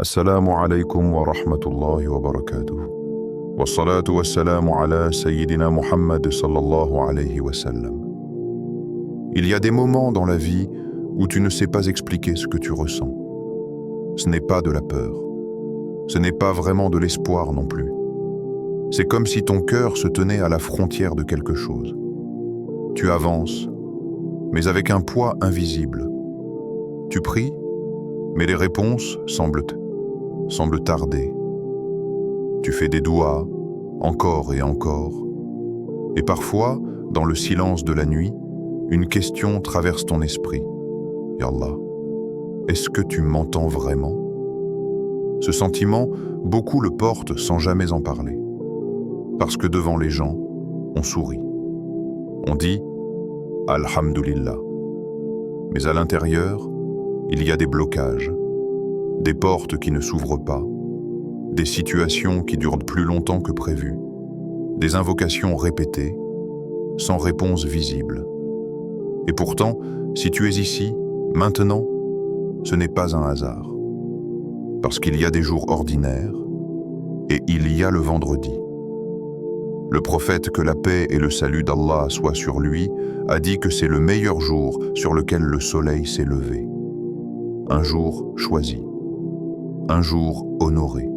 السلام عليكم ورحمة الله وبركاته والصلاة والسلام على سيدنا Muhammad sallallahu alayhi wa sallam. Il y a des moments dans la vie où tu ne sais pas expliquer ce que tu ressens. Ce n'est pas de la peur. Ce n'est pas vraiment de l'espoir non plus. C'est comme si ton cœur se tenait à la frontière de quelque chose. Tu avances, mais avec un poids invisible. Tu pries, mais les réponses semblent tarder. Tu fais des douas, encore et encore. Et parfois, dans le silence de la nuit, une question traverse ton esprit. Ya Allah, est-ce que tu m'entends vraiment? Ce sentiment, beaucoup le portent sans jamais en parler. Parce que devant les gens, on sourit. On dit « Alhamdulillah ». Mais à l'intérieur, il y a des blocages, des portes qui ne s'ouvrent pas, des situations qui durent plus longtemps que prévu, des invocations répétées, sans réponse visible. Et pourtant, si tu es ici, maintenant, ce n'est pas un hasard. Parce qu'il y a des jours ordinaires et il y a le vendredi. Le prophète, que la paix et le salut d'Allah soient sur lui, a dit que c'est le meilleur jour sur lequel le soleil s'est levé. Un jour choisi. Un jour honoré.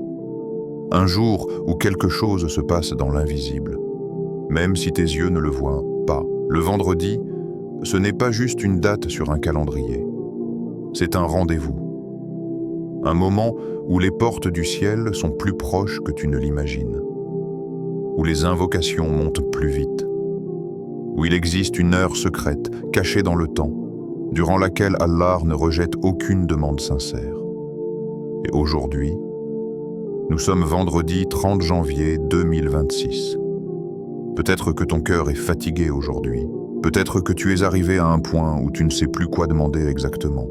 Un jour où quelque chose se passe dans l'invisible, même si tes yeux ne le voient pas. Le vendredi, ce n'est pas juste une date sur un calendrier. C'est un rendez-vous. Un moment où les portes du ciel sont plus proches que tu ne l'imagines. Où les invocations montent plus vite. Où il existe une heure secrète, cachée dans le temps, durant laquelle Allah ne rejette aucune demande sincère. Et aujourd'hui, nous sommes vendredi 30 janvier 2026. Peut-être que ton cœur est fatigué aujourd'hui. Peut-être que tu es arrivé à un point où tu ne sais plus quoi demander exactement.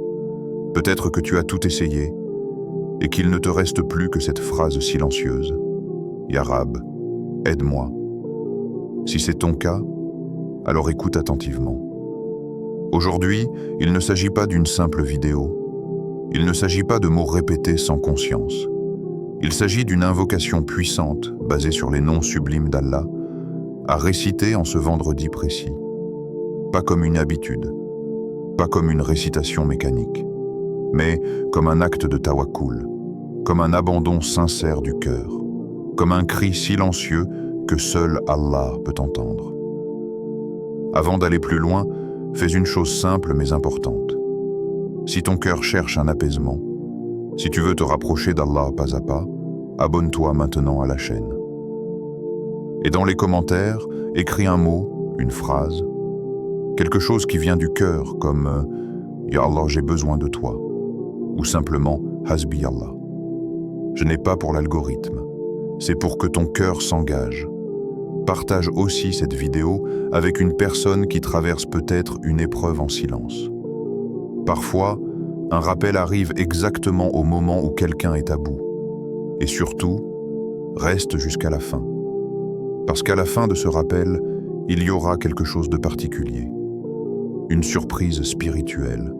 Peut-être que tu as tout essayé et qu'il ne te reste plus que cette phrase silencieuse. Ya Rab, aide-moi. Si c'est ton cas, alors écoute attentivement. Aujourd'hui, il ne s'agit pas d'une simple vidéo. Il ne s'agit pas de mots répétés sans conscience. Il s'agit d'une invocation puissante, basée sur les noms sublimes d'Allah, à réciter en ce vendredi précis. Pas comme une habitude, pas comme une récitation mécanique, mais comme un acte de tawakkul, comme un abandon sincère du cœur, comme un cri silencieux que seul Allah peut entendre. Avant d'aller plus loin, fais une chose simple mais importante. Si ton cœur cherche un apaisement, si tu veux te rapprocher d'Allah pas à pas, abonne-toi maintenant à la chaîne. Et dans les commentaires, écris un mot, une phrase, quelque chose qui vient du cœur comme « Ya Allah, j'ai besoin de toi » ou simplement « Hasbi Allah ». Je n'ai pas pour l'algorithme, c'est pour que ton cœur s'engage. Partage aussi cette vidéo avec une personne qui traverse peut-être une épreuve en silence. Parfois, un rappel arrive exactement au moment où quelqu'un est à bout. Et surtout, reste jusqu'à la fin. Parce qu'à la fin de ce rappel, il y aura quelque chose de particulier. Une surprise spirituelle.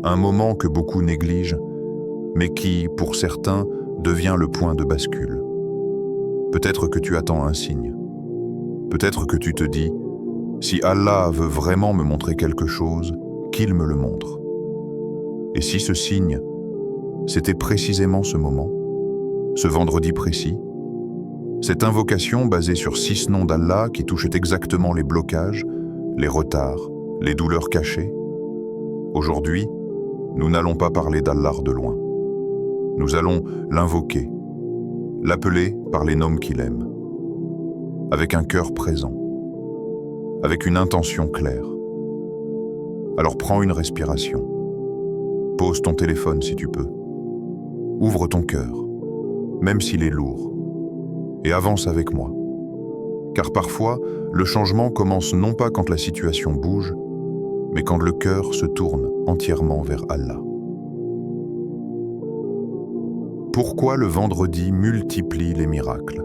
Un moment que beaucoup négligent, mais qui, pour certains, devient le point de bascule. Peut-être que tu attends un signe. Peut-être que tu te dis, si Allah veut vraiment me montrer quelque chose, qu'il me le montre. Et si ce signe, c'était précisément ce moment, ce vendredi précis, cette invocation basée sur 6 noms d'Allah qui touchent exactement les blocages, les retards, les douleurs cachées. Aujourd'hui, nous n'allons pas parler d'Allah de loin. Nous allons l'invoquer, l'appeler par les noms qu'il aime, avec un cœur présent, avec une intention claire. Alors prends une respiration. Pose ton téléphone si tu peux. Ouvre ton cœur, même s'il est lourd, et avance avec moi. Car parfois, le changement commence non pas quand la situation bouge, mais quand le cœur se tourne entièrement vers Allah. Pourquoi le vendredi multiplie les miracles?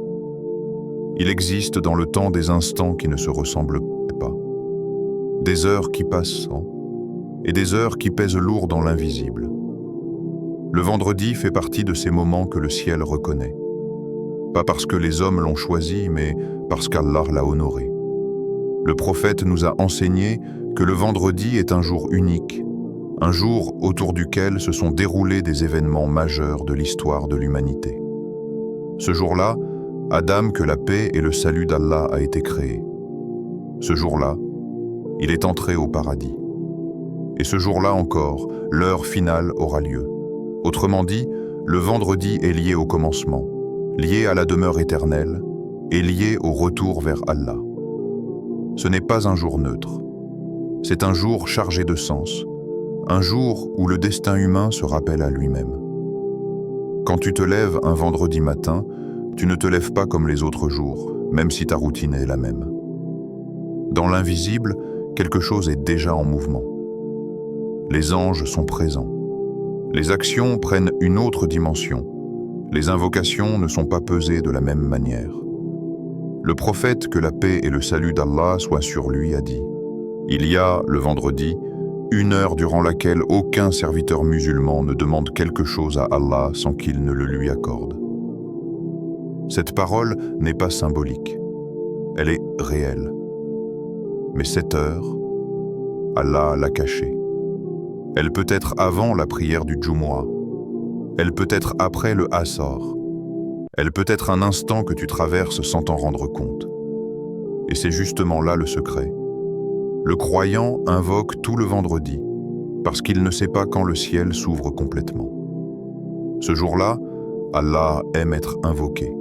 Il existe dans le temps des instants qui ne se ressemblent pas, des heures qui passent sans, et des heures qui pèsent lourd dans l'invisible. Le vendredi fait partie de ces moments que le ciel reconnaît. Pas parce que les hommes l'ont choisi, mais parce qu'Allah l'a honoré. Le prophète nous a enseigné que le vendredi est un jour unique, un jour autour duquel se sont déroulés des événements majeurs de l'histoire de l'humanité. Ce jour-là, Adam, que la paix et le salut d'Allah a été créé. Ce jour-là, il est entré au paradis. Et ce jour-là encore, l'heure finale aura lieu. Autrement dit, le vendredi est lié au commencement, lié à la demeure éternelle et lié au retour vers Allah. Ce n'est pas un jour neutre. C'est un jour chargé de sens, un jour où le destin humain se rappelle à lui-même. Quand tu te lèves un vendredi matin, tu ne te lèves pas comme les autres jours, même si ta routine est la même. Dans l'invisible, quelque chose est déjà en mouvement. Les anges sont présents. Les actions prennent une autre dimension. Les invocations ne sont pas pesées de la même manière. Le prophète, que la paix et le salut d'Allah soient sur lui, a dit « Il y a, le vendredi, une heure durant laquelle aucun serviteur musulman ne demande quelque chose à Allah sans qu'il ne le lui accorde. » Cette parole n'est pas symbolique. Elle est réelle. Mais cette heure, Allah l'a cachée. Elle peut être avant la prière du Jumu'ah. Elle peut être après le Asr. Elle peut être un instant que tu traverses sans t'en rendre compte. Et c'est justement là le secret. Le croyant invoque tout le vendredi, parce qu'il ne sait pas quand le ciel s'ouvre complètement. Ce jour-là, Allah aime être invoqué.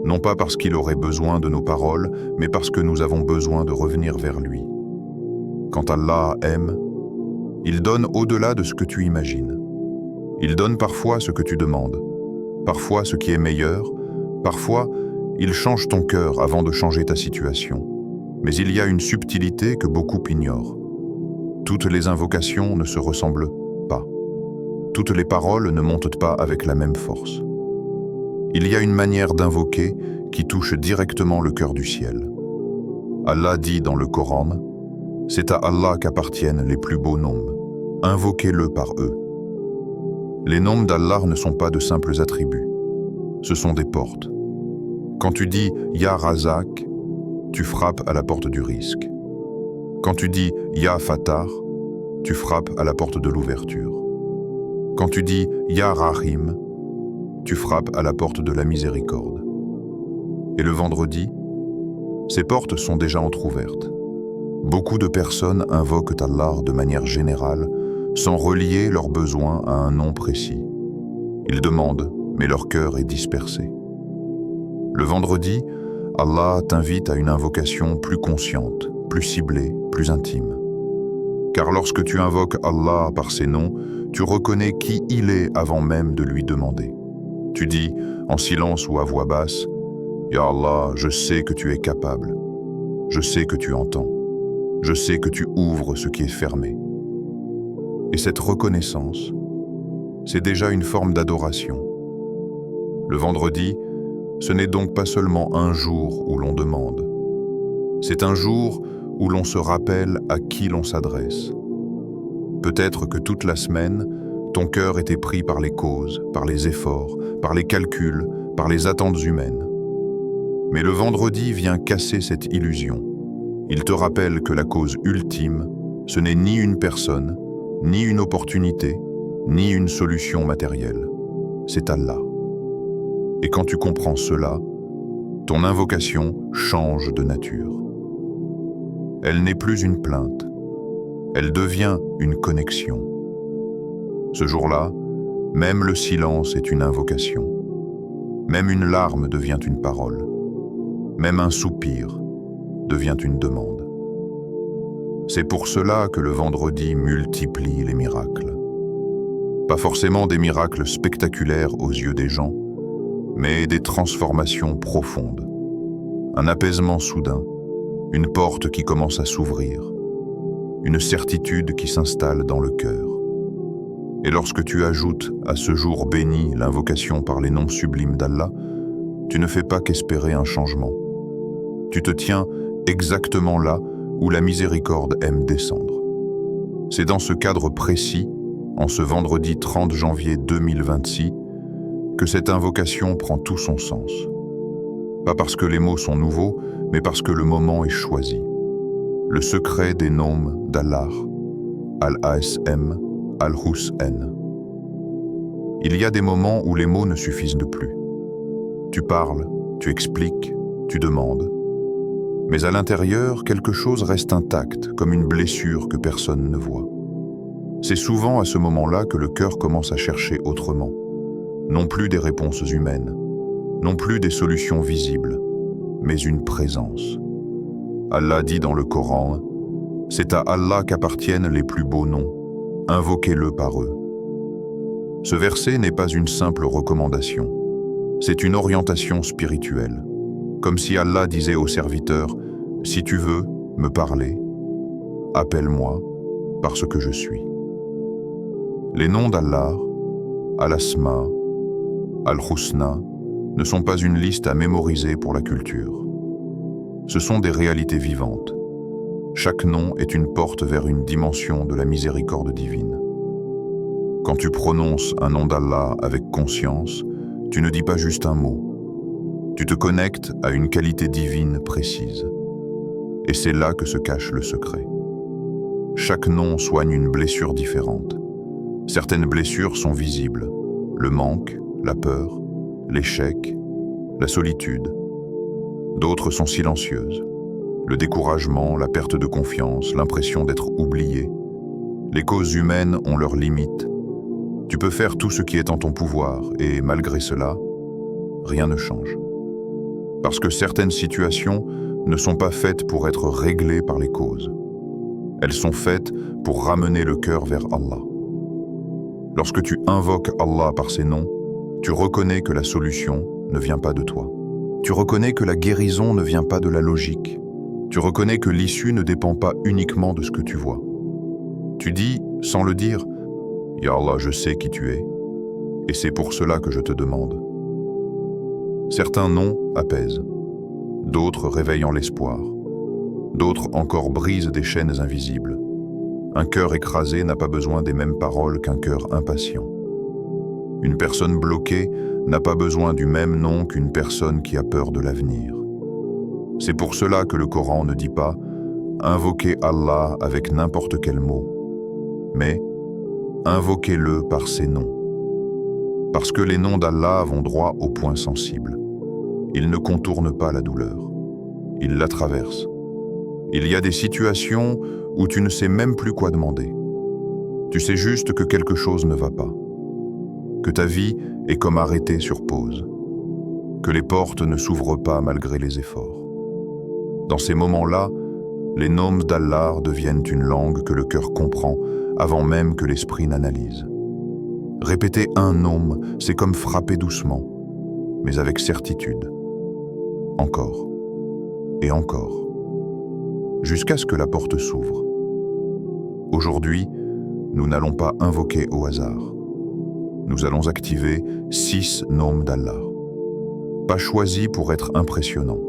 Non pas parce qu'il aurait besoin de nos paroles, mais parce que nous avons besoin de revenir vers lui. Quand Allah aime, il donne au-delà de ce que tu imagines. Il donne parfois ce que tu demandes, parfois ce qui est meilleur, parfois il change ton cœur avant de changer ta situation. Mais il y a une subtilité que beaucoup ignorent. Toutes les invocations ne se ressemblent pas. Toutes les paroles ne montent pas avec la même force. Il y a une manière d'invoquer qui touche directement le cœur du ciel. Allah dit dans le Coran, « C'est à Allah qu'appartiennent les plus beaux noms. Invoquez-le par eux. » Les noms d'Allah ne sont pas de simples attributs. Ce sont des portes. Quand tu dis « Ya Razak », tu frappes à la porte du risque. Quand tu dis « Ya Fattar », tu frappes à la porte de l'ouverture. Quand tu dis « Ya Rahim », tu frappes à la porte de la miséricorde. Et le vendredi, ces portes sont déjà entr'ouvertes. Beaucoup de personnes invoquent Allah de manière générale, sans relier leurs besoins à un nom précis. Ils demandent, mais leur cœur est dispersé. Le vendredi, Allah t'invite à une invocation plus consciente, plus ciblée, plus intime. Car lorsque tu invoques Allah par ses noms, tu reconnais qui il est avant même de lui demander. Tu dis, en silence ou à voix basse, « Ya Allah, je sais que tu es capable. Je sais que tu entends. Je sais que tu ouvres ce qui est fermé. » Et cette reconnaissance, c'est déjà une forme d'adoration. Le vendredi, ce n'est donc pas seulement un jour où l'on demande. C'est un jour où l'on se rappelle à qui l'on s'adresse. Peut-être que toute la semaine, ton cœur était pris par les causes, par les efforts, par les calculs, par les attentes humaines. Mais le vendredi vient casser cette illusion. Il te rappelle que la cause ultime, ce n'est ni une personne, ni une opportunité, ni une solution matérielle. C'est Allah. Et quand tu comprends cela, ton invocation change de nature. Elle n'est plus une plainte. Elle devient une connexion. Ce jour-là, même le silence est une invocation. Même une larme devient une parole. Même un soupir devient une demande. C'est pour cela que le vendredi multiplie les miracles. Pas forcément des miracles spectaculaires aux yeux des gens, mais des transformations profondes. Un apaisement soudain, une porte qui commence à s'ouvrir, une certitude qui s'installe dans le cœur. Et lorsque tu ajoutes à ce jour béni l'invocation par les noms sublimes d'Allah, tu ne fais pas qu'espérer un changement. Tu te tiens exactement là où la miséricorde aime descendre. C'est dans ce cadre précis, en ce vendredi 30 janvier 2026, que cette invocation prend tout son sens. Pas parce que les mots sont nouveaux, mais parce que le moment est choisi. Le secret des noms d'Allah, Al-Asm, Al-Husn. Il y a des moments où les mots ne suffisent plus. Tu parles, tu expliques, tu demandes. Mais à l'intérieur, quelque chose reste intact, comme une blessure que personne ne voit. C'est souvent à ce moment-là que le cœur commence à chercher autrement. Non plus des réponses humaines, non plus des solutions visibles, mais une présence. Allah dit dans le Coran, « C'est à Allah qu'appartiennent les plus beaux noms, invoquez-le par eux. » Ce verset n'est pas une simple recommandation, c'est une orientation spirituelle. Comme si Allah disait aux serviteurs, « Si tu veux me parler, appelle-moi parce que je suis. » Les noms d'Allah, Al-Asma, Al-Husna, ne sont pas une liste à mémoriser pour la culture. Ce sont des réalités vivantes. Chaque nom est une porte vers une dimension de la miséricorde divine. Quand tu prononces un nom d'Allah avec conscience, tu ne dis pas juste un mot. Tu te connectes à une qualité divine précise. Et c'est là que se cache le secret. Chaque nom soigne une blessure différente. Certaines blessures sont visibles. Le manque, la peur, l'échec, la solitude. D'autres sont silencieuses. Le découragement, la perte de confiance, l'impression d'être oublié. Les causes humaines ont leurs limites. Tu peux faire tout ce qui est en ton pouvoir et malgré cela, rien ne change. Parce que certaines situations ne sont pas faites pour être réglées par les causes. Elles sont faites pour ramener le cœur vers Allah. Lorsque tu invoques Allah par ses noms, tu reconnais que la solution ne vient pas de toi. Tu reconnais que la guérison ne vient pas de la logique. Tu reconnais que l'issue ne dépend pas uniquement de ce que tu vois. Tu dis, sans le dire, « Ya Allah, je sais qui tu es, et c'est pour cela que je te demande. » Certains noms apaisent, d'autres réveillent en l'espoir, d'autres encore brisent des chaînes invisibles. Un cœur écrasé n'a pas besoin des mêmes paroles qu'un cœur impatient. Une personne bloquée n'a pas besoin du même nom qu'une personne qui a peur de l'avenir. C'est pour cela que le Coran ne dit pas « Invoquez Allah avec n'importe quel mot », mais « Invoquez-le par ses noms ». Parce que les noms d'Allah vont droit au point sensible. Ils ne contournent pas la douleur. Ils la traversent. Il y a des situations où tu ne sais même plus quoi demander. Tu sais juste que quelque chose ne va pas. Que ta vie est comme arrêtée sur pause. Que les portes ne s'ouvrent pas malgré les efforts. Dans ces moments-là, les noms d'Allah deviennent une langue que le cœur comprend avant même que l'esprit n'analyse. Répéter un nom, c'est comme frapper doucement, mais avec certitude. Encore et encore, jusqu'à ce que la porte s'ouvre. Aujourd'hui, nous n'allons pas invoquer au hasard. Nous allons activer 6 noms d'Allah. Pas choisis pour être impressionnants,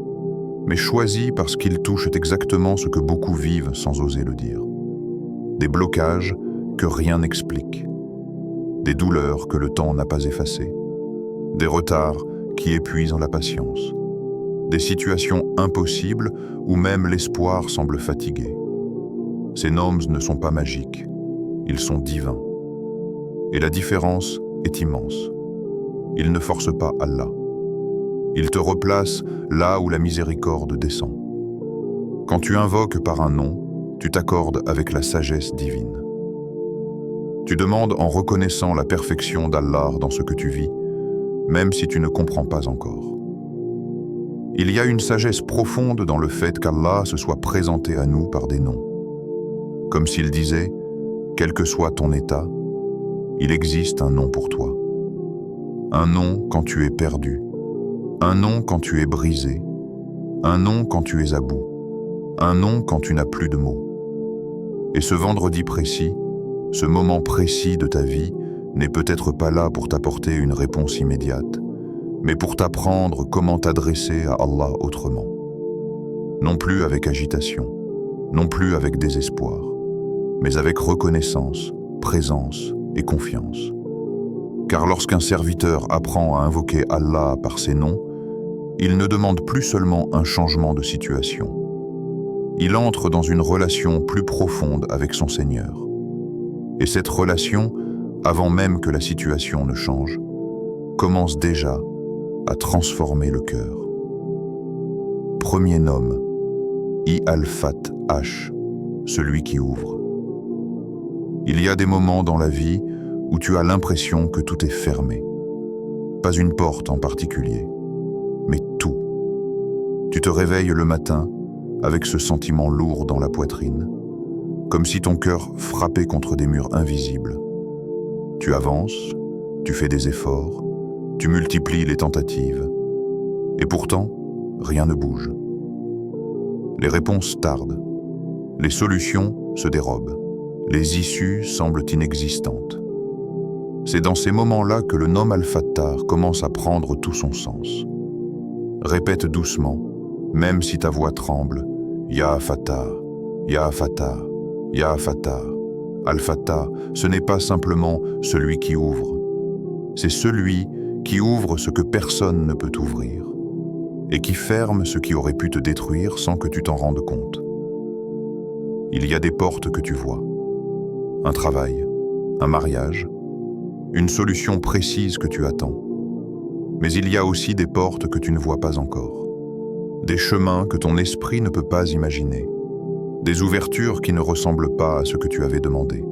mais choisis parce qu'ils touchent exactement ce que beaucoup vivent sans oser le dire. Des blocages que rien n'explique. Des douleurs que le temps n'a pas effacées. Des retards qui épuisent la patience. Des situations impossibles où même l'espoir semble fatigué. Ces noms ne sont pas magiques, ils sont divins. Et la différence est immense. Ils ne forcent pas Allah. Ils te replacent là où la miséricorde descend. Quand tu invoques par un nom, tu t'accordes avec la sagesse divine. Tu demandes en reconnaissant la perfection d'Allah dans ce que tu vis, même si tu ne comprends pas encore. Il y a une sagesse profonde dans le fait qu'Allah se soit présenté à nous par des noms. Comme s'il disait, quel que soit ton état, il existe un nom pour toi. Un nom quand tu es perdu, un nom quand tu es brisé, un nom quand tu es à bout, un nom quand tu n'as plus de mots. Et ce vendredi précis, ce moment précis de ta vie n'est peut-être pas là pour t'apporter une réponse immédiate, mais pour t'apprendre comment t'adresser à Allah autrement. Non plus avec agitation, non plus avec désespoir, mais avec reconnaissance, présence et confiance. Car lorsqu'un serviteur apprend à invoquer Allah par ses noms, il ne demande plus seulement un changement de situation. Il entre dans une relation plus profonde avec son Seigneur. Et cette relation, avant même que la situation ne change, commence déjà à transformer le cœur. Premier nom, I-Al-Fat-H, celui qui ouvre. Il y a des moments dans la vie où tu as l'impression que tout est fermé. Pas une porte en particulier, mais tout. Tu te réveilles le matin avec ce sentiment lourd dans la poitrine, comme si ton cœur frappait contre des murs invisibles. Tu avances, tu fais des efforts, tu multiplies les tentatives, et pourtant, rien ne bouge. Les réponses tardent, les solutions se dérobent, les issues semblent inexistantes. C'est dans ces moments-là que le nom Al-Fattar commence à prendre tout son sens. Répète doucement, même si ta voix tremble, Ya Fattar, Ya Fattar, Ya Fattar. Al-Fattar, ce n'est pas simplement celui qui ouvre. C'est celui qui ouvre ce que personne ne peut ouvrir et qui ferme ce qui aurait pu te détruire sans que tu t'en rendes compte. Il y a des portes que tu vois. Un travail, un mariage, une solution précise que tu attends. Mais il y a aussi des portes que tu ne vois pas encore. Des chemins que ton esprit ne peut pas imaginer. Des ouvertures qui ne ressemblent pas à ce que tu avais demandé.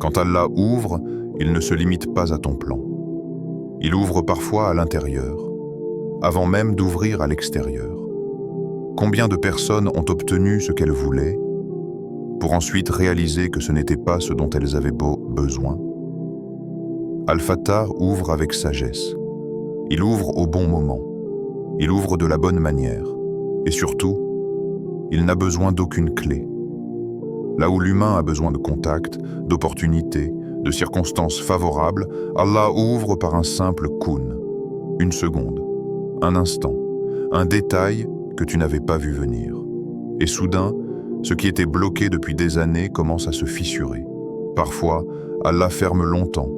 Quand Allah ouvre, il ne se limite pas à ton plan. Il ouvre parfois à l'intérieur, avant même d'ouvrir à l'extérieur. Combien de personnes ont obtenu ce qu'elles voulaient, pour ensuite réaliser que ce n'était pas ce dont elles avaient besoin? Al-Fattar ouvre avec sagesse. Il ouvre au bon moment. Il ouvre de la bonne manière. Et surtout, il n'a besoin d'aucune clé. Là où l'humain a besoin de contact, d'opportunités, de circonstances favorables, Allah ouvre par un simple kun, une seconde, un instant, un détail que tu n'avais pas vu venir. Et soudain, ce qui était bloqué depuis des années commence à se fissurer. Parfois, Allah ferme longtemps,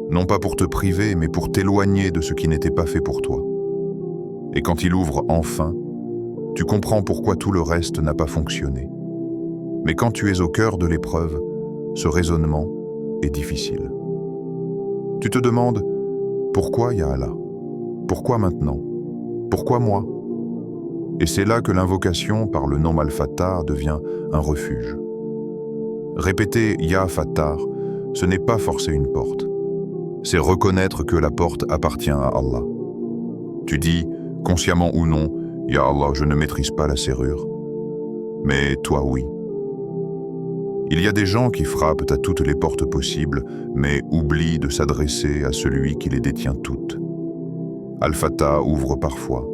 non pas pour te priver, mais pour t'éloigner de ce qui n'était pas fait pour toi. Et quand il ouvre enfin, tu comprends pourquoi tout le reste n'a pas fonctionné. Mais quand tu es au cœur de l'épreuve, ce raisonnement est difficile. Tu te demandes, pourquoi ya Allah? Pourquoi maintenant? Pourquoi moi? Et c'est là que l'invocation par le nom Al-Fattar devient un refuge. Répéter Ya Fattar, ce n'est pas forcer une porte. C'est reconnaître que la porte appartient à Allah. Tu dis, consciemment ou non, Ya Allah, je ne maîtrise pas la serrure. Mais toi, oui. Il y a des gens qui frappent à toutes les portes possibles, mais oublient de s'adresser à celui qui les détient toutes. Al-Fattar ouvre parfois.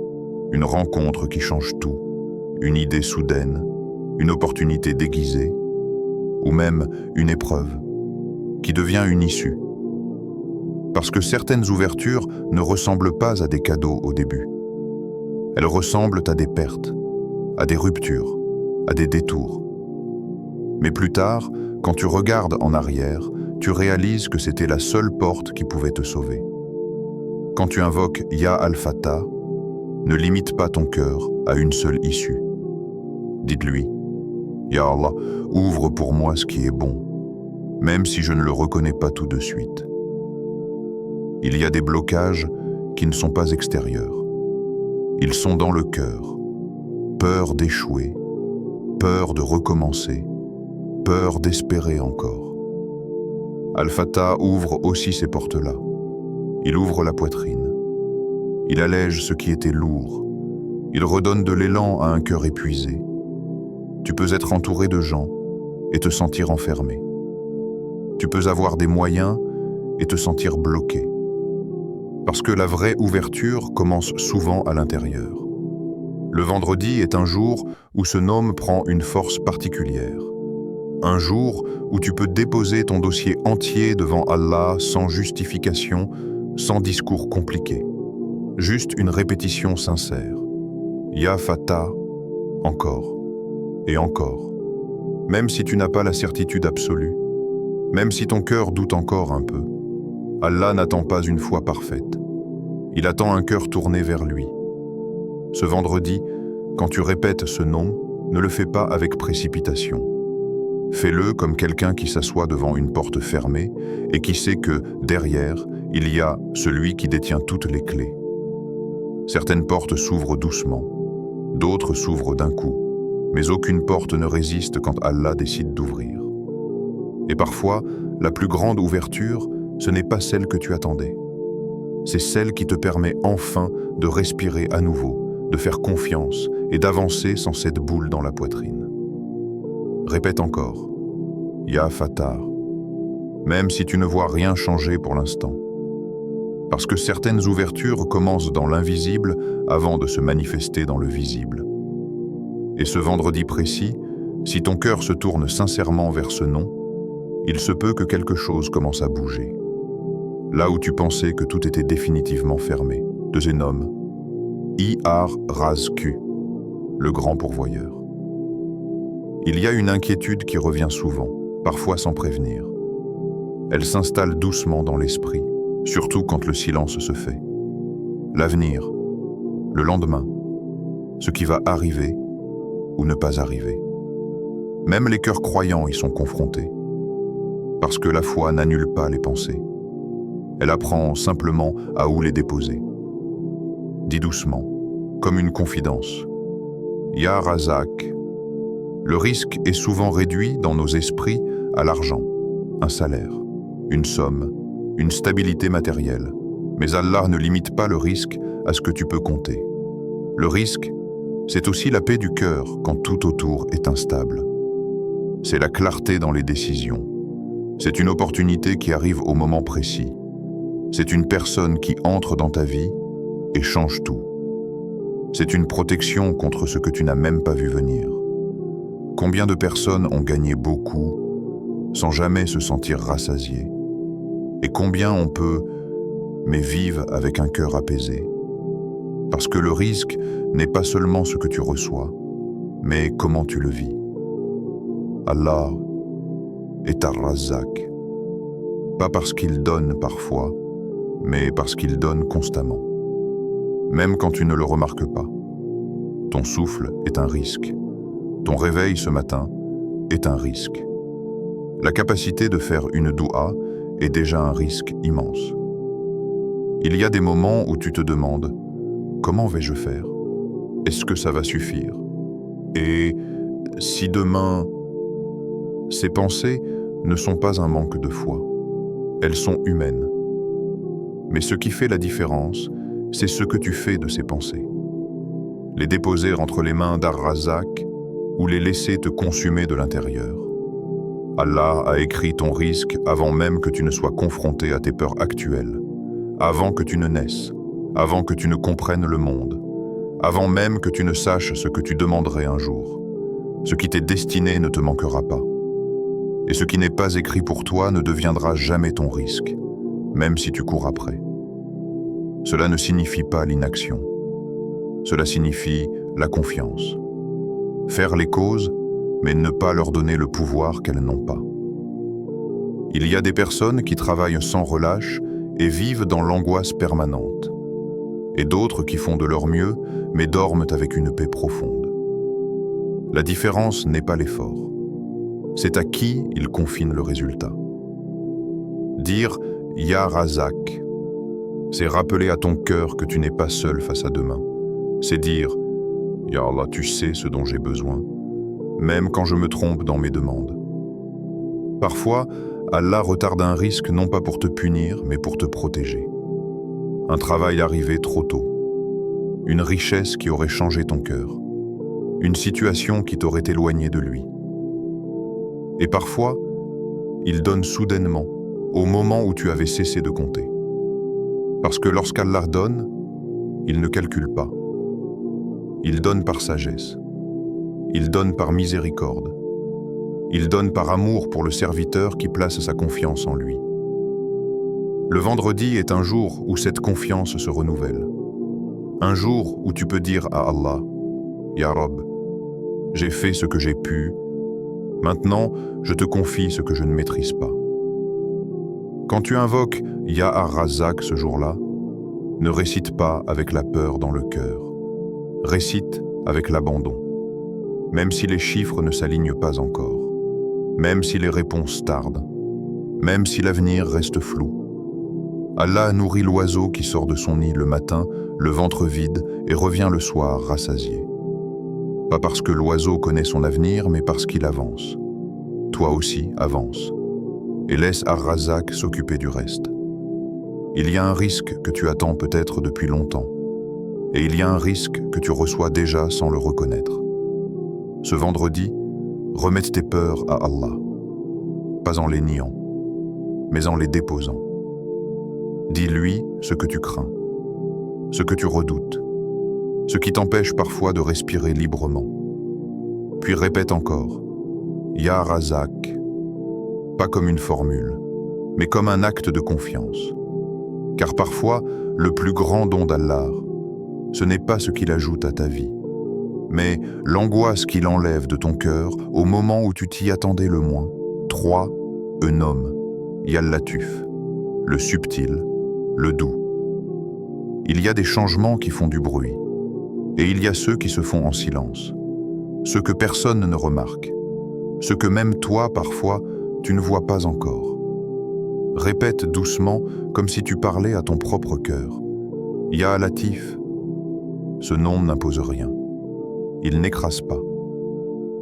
Une rencontre qui change tout, une idée soudaine, une opportunité déguisée, ou même une épreuve, qui devient une issue. Parce que certaines ouvertures ne ressemblent pas à des cadeaux au début. Elles ressemblent à des pertes, à des ruptures, à des détours. Mais plus tard, quand tu regardes en arrière, tu réalises que c'était la seule porte qui pouvait te sauver. Quand tu invoques Ya Al-Fattar, ne limite pas ton cœur à une seule issue. Dites-lui, Ya Allah, ouvre pour moi ce qui est bon, même si je ne le reconnais pas tout de suite. Il y a des blocages qui ne sont pas extérieurs. Ils sont dans le cœur. Peur d'échouer, peur de recommencer, peur d'espérer encore. Al-Fattar ouvre aussi ces portes-là. Il ouvre la poitrine. Il allège ce qui était lourd. Il redonne de l'élan à un cœur épuisé. Tu peux être entouré de gens et te sentir enfermé. Tu peux avoir des moyens et te sentir bloqué. Parce que la vraie ouverture commence souvent à l'intérieur. Le vendredi est un jour où ce nom prend une force particulière. Un jour où tu peux déposer ton dossier entier devant Allah sans justification, sans discours compliqué. Juste une répétition sincère. Ya Fattar, encore et encore. Même si tu n'as pas la certitude absolue, Même si ton cœur doute encore un peu, Allah n'attend pas une foi parfaite. Il attend un cœur tourné vers lui. Ce vendredi, quand tu répètes ce nom, ne le fais pas avec précipitation. Fais-le comme quelqu'un qui s'assoit devant une porte fermée et qui sait que, derrière, il y a celui qui détient toutes les clés. Certaines portes s'ouvrent doucement, d'autres s'ouvrent d'un coup, mais aucune porte ne résiste quand Allah décide d'ouvrir. Et parfois, la plus grande ouverture, ce n'est pas celle que tu attendais. C'est celle qui te permet enfin de respirer à nouveau, de faire confiance et d'avancer sans cette boule dans la poitrine. Répète encore, Ya Fattar, même si tu ne vois rien changer pour l'instant. Parce que certaines ouvertures commencent dans l'invisible avant de se manifester dans le visible. Et ce vendredi précis, si ton cœur se tourne sincèrement vers ce nom, il se peut que quelque chose commence à bouger. Là où tu pensais que tout était définitivement fermé, deuxième homme, I.R. Razku, le grand pourvoyeur. Il y a une inquiétude qui revient souvent, parfois sans prévenir. Elle s'installe doucement dans l'esprit, surtout quand le silence se fait. L'avenir, le lendemain, ce qui va arriver ou ne pas arriver. Même les cœurs croyants y sont confrontés, parce que la foi n'annule pas les pensées. Elle apprend simplement à où les déposer. Dis doucement, comme une confidence. Ya Razak. Le risque est souvent réduit dans nos esprits à l'argent, un salaire, une somme, une stabilité matérielle. Mais Allah ne limite pas le risque à ce que tu peux compter. Le risque, c'est aussi la paix du cœur quand tout autour est instable. C'est la clarté dans les décisions. C'est une opportunité qui arrive au moment précis. C'est une personne qui entre dans ta vie et change tout. C'est une protection contre ce que tu n'as même pas vu venir. Combien de personnes ont gagné beaucoup sans jamais se sentir rassasiées? Et combien on peut, mais vivent avec un cœur apaisé? Parce que le risque n'est pas seulement ce que tu reçois, mais comment tu le vis. Allah est Ar-Razzaq, pas parce qu'il donne parfois, mais parce qu'il donne constamment. Même quand tu ne le remarques pas. Ton souffle est un risque. Ton réveil ce matin est un risque. La capacité de faire une doua est déjà un risque immense. Il y a des moments où tu te demandes « Comment vais-je faire? Est-ce que ça va suffire? Et si demain… » Ces pensées ne sont pas un manque de foi. Elles sont humaines. Mais ce qui fait la différence, c'est ce que tu fais de ces pensées. Les déposer entre les mains d'Ar-Razzaq ou les laisser te consumer de l'intérieur. Allah a écrit ton risque avant même que tu ne sois confronté à tes peurs actuelles, avant que tu ne naisses, avant que tu ne comprennes le monde, avant même que tu ne saches ce que tu demanderais un jour. Ce qui t'est destiné ne te manquera pas. Et ce qui n'est pas écrit pour toi ne deviendra jamais ton risque, même si tu cours après. Cela ne signifie pas l'inaction. Cela signifie la confiance. Faire les causes, mais ne pas leur donner le pouvoir qu'elles n'ont pas. Il y a des personnes qui travaillent sans relâche et vivent dans l'angoisse permanente. Et d'autres qui font de leur mieux, mais dorment avec une paix profonde. La différence n'est pas l'effort. C'est à qui ils confinent le résultat. Dire « Ya Razak », c'est rappeler à ton cœur que tu n'es pas seul face à demain. C'est dire « Ya Allah, tu sais ce dont j'ai besoin, même quand je me trompe dans mes demandes. » Parfois, Allah retarde un risque non pas pour te punir, mais pour te protéger. Un travail arrivé trop tôt. Une richesse qui aurait changé ton cœur. Une situation qui t'aurait éloigné de lui. Et parfois, il donne soudainement, au moment où tu avais cessé de compter. Parce que lorsqu'Allah donne, il ne calcule pas. Il donne par sagesse. Il donne par miséricorde. Il donne par amour pour le serviteur qui place sa confiance en lui. Le vendredi est un jour où cette confiance se renouvelle. Un jour où tu peux dire à Allah, « Ya Rab, j'ai fait ce que j'ai pu. Maintenant, je te confie ce que je ne maîtrise pas. Quand tu invoques Ya Ar-Razzaq ce jour-là, ne récite pas avec la peur dans le cœur. Récite avec l'abandon. Même si les chiffres ne s'alignent pas encore, même si les réponses tardent, même si l'avenir reste flou. Allah nourrit l'oiseau qui sort de son nid le matin, le ventre vide, et revient le soir rassasié. Pas parce que l'oiseau connaît son avenir, mais parce qu'il avance. Toi aussi, avance. Et laisse Ar-Razzaq s'occuper du reste. Il y a un risque que tu attends peut-être depuis longtemps. Et il y a un risque que tu reçois déjà sans le reconnaître. Ce vendredi, remette tes peurs à Allah. Pas en les niant, mais en les déposant. Dis-lui ce que tu crains, ce que tu redoutes, ce qui t'empêche parfois de respirer librement. Puis répète encore, Ya Ar-Razzaq, pas comme une formule, mais comme un acte de confiance. Car parfois, le plus grand don d'Allah, ce n'est pas ce qu'il ajoute à ta vie, mais l'angoisse qu'il enlève de ton cœur au moment où tu t'y attendais le moins. 3. Un homme, Ya Latif, le subtil, le doux. Il y a des changements qui font du bruit, et il y a ceux qui se font en silence, ceux que personne ne remarque, ceux que même toi, parfois, tu ne vois pas encore. Répète doucement, comme si tu parlais à ton propre cœur. Ya Latif. Ce nom n'impose rien. Il n'écrase pas.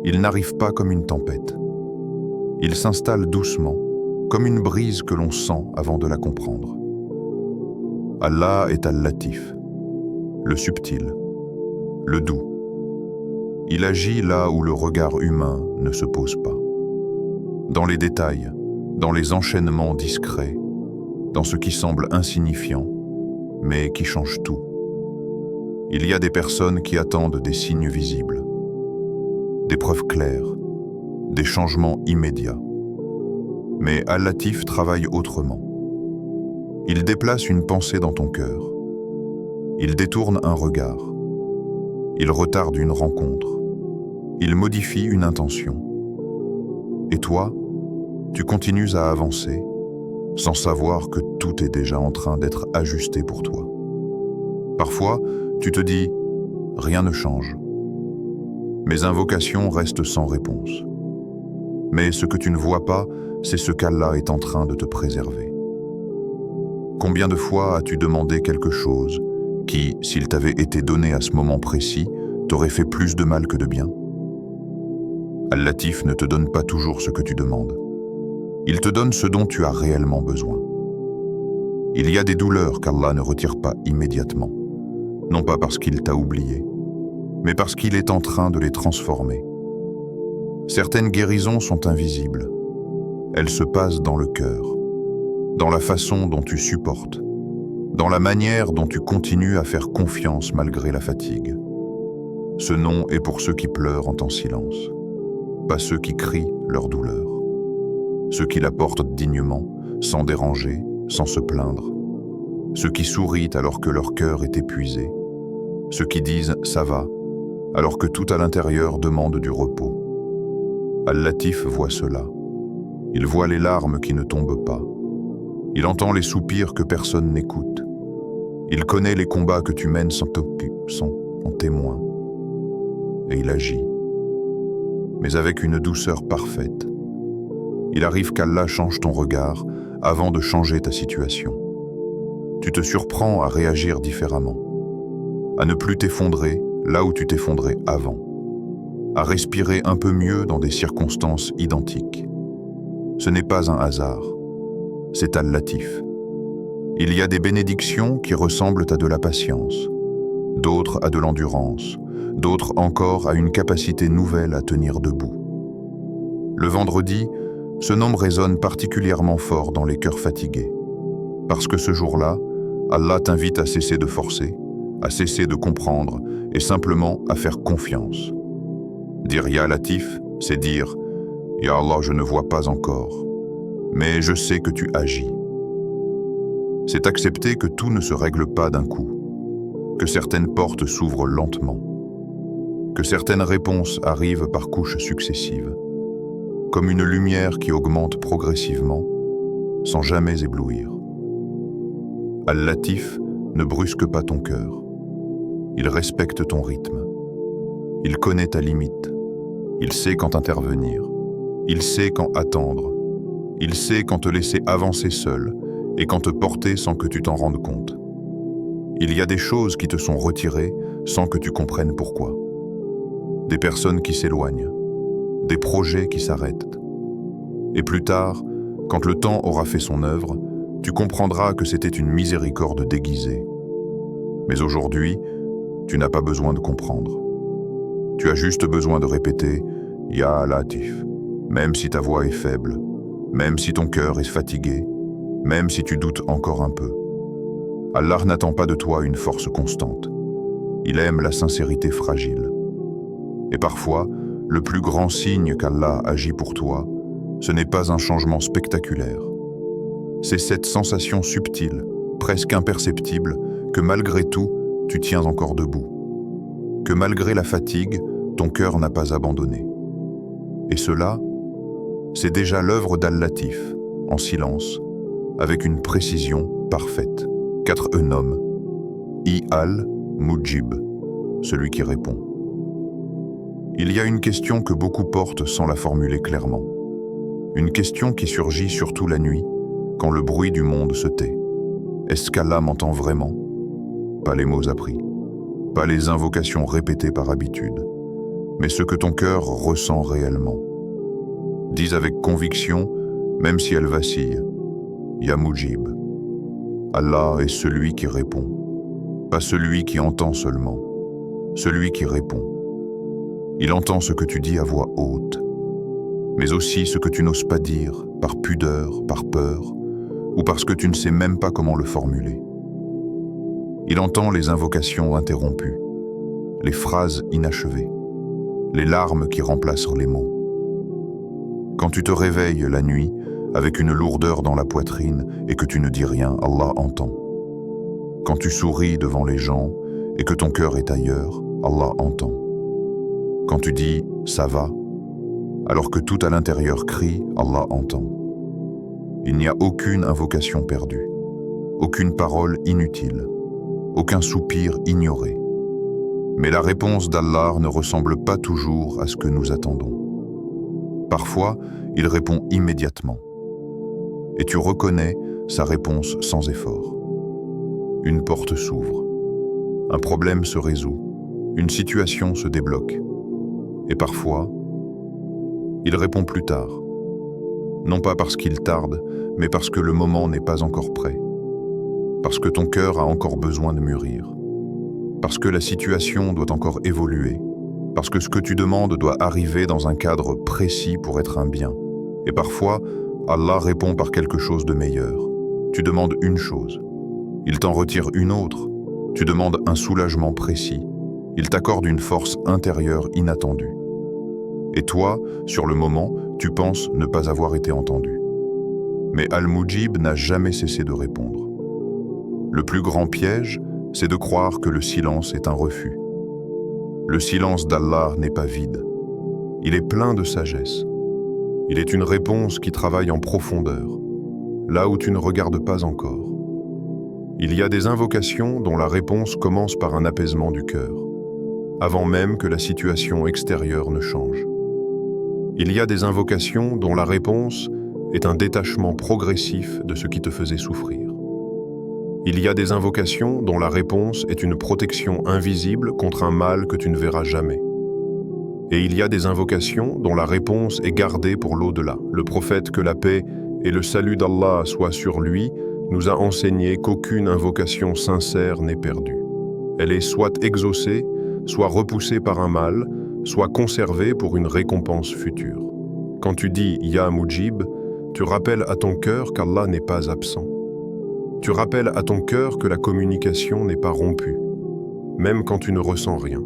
Il n'arrive pas comme une tempête. Il s'installe doucement, comme une brise que l'on sent avant de la comprendre. Allah est Al-Latif, le subtil, le doux. Il agit là où le regard humain ne se pose pas. Dans les détails, dans les enchaînements discrets, dans ce qui semble insignifiant, mais qui change tout. Il y a des personnes qui attendent des signes visibles, des preuves claires, des changements immédiats. Mais Al-Latif travaille autrement. Il déplace une pensée dans ton cœur. Il détourne un regard. Il retarde une rencontre. Il modifie une intention. Et toi, tu continues à avancer sans savoir que tout est déjà en train d'être ajusté pour toi. Parfois, tu te dis « rien ne change ». Mes invocations restent sans réponse. Mais ce que tu ne vois pas, c'est ce qu'Allah est en train de te préserver. Combien de fois as-tu demandé quelque chose qui, s'il t'avait été donné à ce moment précis, t'aurait fait plus de mal que de bien? Al-Latif ne te donne pas toujours ce que tu demandes. Il te donne ce dont tu as réellement besoin. Il y a des douleurs qu'Allah ne retire pas immédiatement, non pas parce qu'il t'a oublié, mais parce qu'il est en train de les transformer. Certaines guérisons sont invisibles. Elles se passent dans le cœur, dans la façon dont tu supportes, dans la manière dont tu continues à faire confiance malgré la fatigue. Ce nom est pour ceux qui pleurent en silence, pas ceux qui crient leur douleur. Ceux qui la portent dignement, sans déranger, sans se plaindre. Ceux qui sourient alors que leur cœur est épuisé. Ceux qui disent « ça va » alors que tout à l'intérieur demande du repos. Al-Latif voit cela. Il voit les larmes qui ne tombent pas. Il entend les soupirs que personne n'écoute. Il connaît les combats que tu mènes sans en témoin. Et il agit. Mais avec une douceur parfaite. Il arrive qu'Allah change ton regard avant de changer ta situation. Tu te surprends à réagir différemment, à ne plus t'effondrer là où tu t'effondrais avant, à respirer un peu mieux dans des circonstances identiques. Ce n'est pas un hasard, c'est Al-Latif. Il y a des bénédictions qui ressemblent à de la patience, d'autres à de l'endurance, d'autres encore à une capacité nouvelle à tenir debout. Le vendredi, ce nom résonne particulièrement fort dans les cœurs fatigués, parce que ce jour-là, Allah t'invite à cesser de forcer, à cesser de comprendre et simplement à faire confiance. Dire Ya Latif, c'est dire Ya Allah, je ne vois pas encore, mais je sais que tu agis. C'est accepter que tout ne se règle pas d'un coup, que certaines portes s'ouvrent lentement, que certaines réponses arrivent par couches successives, comme une lumière qui augmente progressivement, sans jamais éblouir. Al-Latif ne brusque pas ton cœur. Il respecte ton rythme. Il connaît ta limite. Il sait quand intervenir. Il sait quand attendre. Il sait quand te laisser avancer seul et quand te porter sans que tu t'en rendes compte. Il y a des choses qui te sont retirées sans que tu comprennes pourquoi. Des personnes qui s'éloignent. Des projets qui s'arrêtent. Et plus tard, quand le temps aura fait son œuvre, tu comprendras que c'était une miséricorde déguisée. Mais aujourd'hui, tu n'as pas besoin de comprendre. Tu as juste besoin de répéter « Ya Latif », même si ta voix est faible, même si ton cœur est fatigué, même si tu doutes encore un peu. Allah n'attend pas de toi une force constante. Il aime la sincérité fragile. Et parfois, le plus grand signe qu'Allah agit pour toi, ce n'est pas un changement spectaculaire. C'est cette sensation subtile, presque imperceptible, que malgré tout, tu tiens encore debout. Que malgré la fatigue, ton cœur n'a pas abandonné. Et cela, c'est déjà l'œuvre d'Al-Latif, en silence, avec une précision parfaite. 4 E nomment Al-Mujib, celui qui répond. Il y a une question que beaucoup portent sans la formuler clairement. Une question qui surgit surtout la nuit, quand le bruit du monde se tait. Est-ce qu'Allah m'entend vraiment? Pas les mots appris, pas les invocations répétées par habitude, mais ce que ton cœur ressent réellement. Dis avec conviction, même si elle vacille, Ya Mujib. Allah est celui qui répond, pas celui qui entend seulement, celui qui répond. Il entend ce que tu dis à voix haute, mais aussi ce que tu n'oses pas dire, par pudeur, par peur, ou parce que tu ne sais même pas comment le formuler. Il entend les invocations interrompues, les phrases inachevées, les larmes qui remplacent les mots. Quand tu te réveilles la nuit, avec une lourdeur dans la poitrine et que tu ne dis rien, Allah entend. Quand tu souris devant les gens et que ton cœur est ailleurs, Allah entend. Quand tu dis « ça va », alors que tout à l'intérieur crie, Allah entend. Il n'y a aucune invocation perdue, aucune parole inutile, aucun soupir ignoré. Mais la réponse d'Allah ne ressemble pas toujours à ce que nous attendons. Parfois, il répond immédiatement. Et tu reconnais sa réponse sans effort. Une porte s'ouvre. Un problème se résout. Une situation se débloque. Et parfois, il répond plus tard. Non pas parce qu'il tarde, mais parce que le moment n'est pas encore prêt. Parce que ton cœur a encore besoin de mûrir. Parce que la situation doit encore évoluer. Parce que ce que tu demandes doit arriver dans un cadre précis pour être un bien. Et parfois, Allah répond par quelque chose de meilleur. Tu demandes une chose. Il t'en retire une autre. Tu demandes un soulagement précis. Il t'accorde une force intérieure inattendue. Et toi, sur le moment, tu penses ne pas avoir été entendu. Mais Al-Mujib n'a jamais cessé de répondre. Le plus grand piège, c'est de croire que le silence est un refus. Le silence d'Allah n'est pas vide. Il est plein de sagesse. Il est une réponse qui travaille en profondeur, là où tu ne regardes pas encore. Il y a des invocations dont la réponse commence par un apaisement du cœur, avant même que la situation extérieure ne change. Il y a des invocations dont la réponse est un détachement progressif de ce qui te faisait souffrir. Il y a des invocations dont la réponse est une protection invisible contre un mal que tu ne verras jamais. Et il y a des invocations dont la réponse est gardée pour l'au-delà. Le prophète, que la paix et le salut d'Allah soient sur lui, nous a enseigné qu'aucune invocation sincère n'est perdue. Elle est soit exaucée, soit repoussée par un mal, soit conservée pour une récompense future. Quand tu dis « Ya Mujib », tu rappelles à ton cœur qu'Allah n'est pas absent. Tu rappelles à ton cœur que la communication n'est pas rompue, même quand tu ne ressens rien,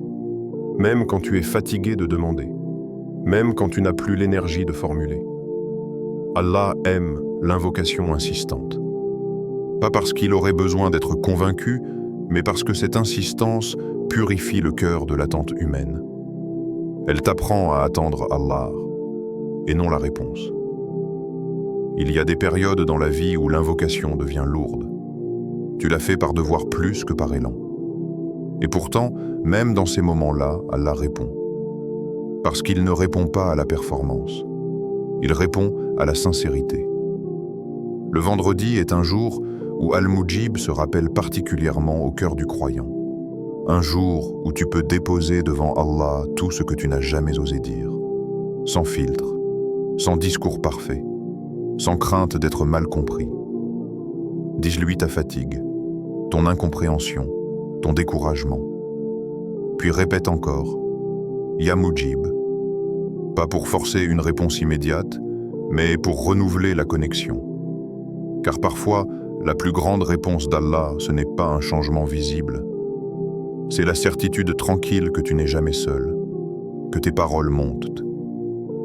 même quand tu es fatigué de demander, même quand tu n'as plus l'énergie de formuler. Allah aime l'invocation insistante. Pas parce qu'il aurait besoin d'être convaincu, mais parce que cette insistance purifie le cœur de l'attente humaine. Elle t'apprend à attendre Allah, et non la réponse. Il y a des périodes dans la vie où l'invocation devient lourde. Tu la fais par devoir plus que par élan. Et pourtant, même dans ces moments-là, Allah répond. Parce qu'il ne répond pas à la performance. Il répond à la sincérité. Le vendredi est un jour où Al-Mujib se rappelle particulièrement au cœur du croyant. Un jour où tu peux déposer devant Allah tout ce que tu n'as jamais osé dire, sans filtre, sans discours parfait, sans crainte d'être mal compris. Dis-lui ta fatigue, ton incompréhension, ton découragement. Puis répète encore, Ya Mujib, pas pour forcer une réponse immédiate, mais pour renouveler la connexion. Car parfois, la plus grande réponse d'Allah, ce n'est pas un changement visible. C'est la certitude tranquille que tu n'es jamais seul, que tes paroles montent,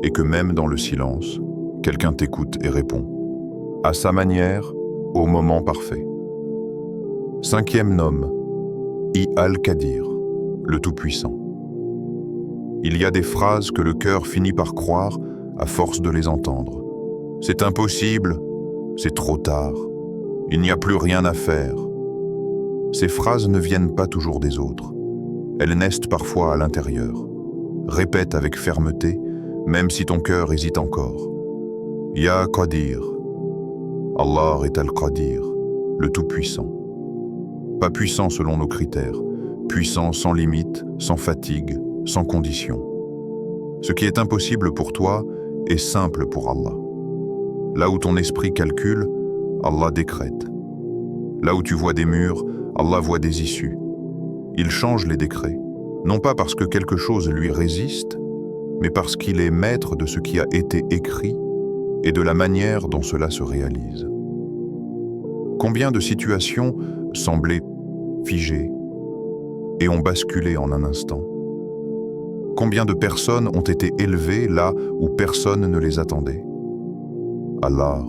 et que même dans le silence, quelqu'un t'écoute et répond, à sa manière, au moment parfait. Cinquième nom, Al-Qadir, le Tout-Puissant. Il y a des phrases que le cœur finit par croire à force de les entendre. C'est impossible, c'est trop tard, il n'y a plus rien à faire. Ces phrases ne viennent pas toujours des autres. Elles naissent parfois à l'intérieur. Répète avec fermeté, même si ton cœur hésite encore. Ya Qadir. Allah est Al-Qadir, le Tout-Puissant. Pas puissant selon nos critères, puissant sans limite, sans fatigue, sans condition. Ce qui est impossible pour toi est simple pour Allah. Là où ton esprit calcule, Allah décrète. Là où tu vois des murs, Allah voit des issues. Il change les décrets, non pas parce que quelque chose lui résiste, mais parce qu'il est maître de ce qui a été écrit et de la manière dont cela se réalise. Combien de situations semblaient figées et ont basculé en un instant? Combien de personnes ont été élevées là où personne ne les attendait? Allah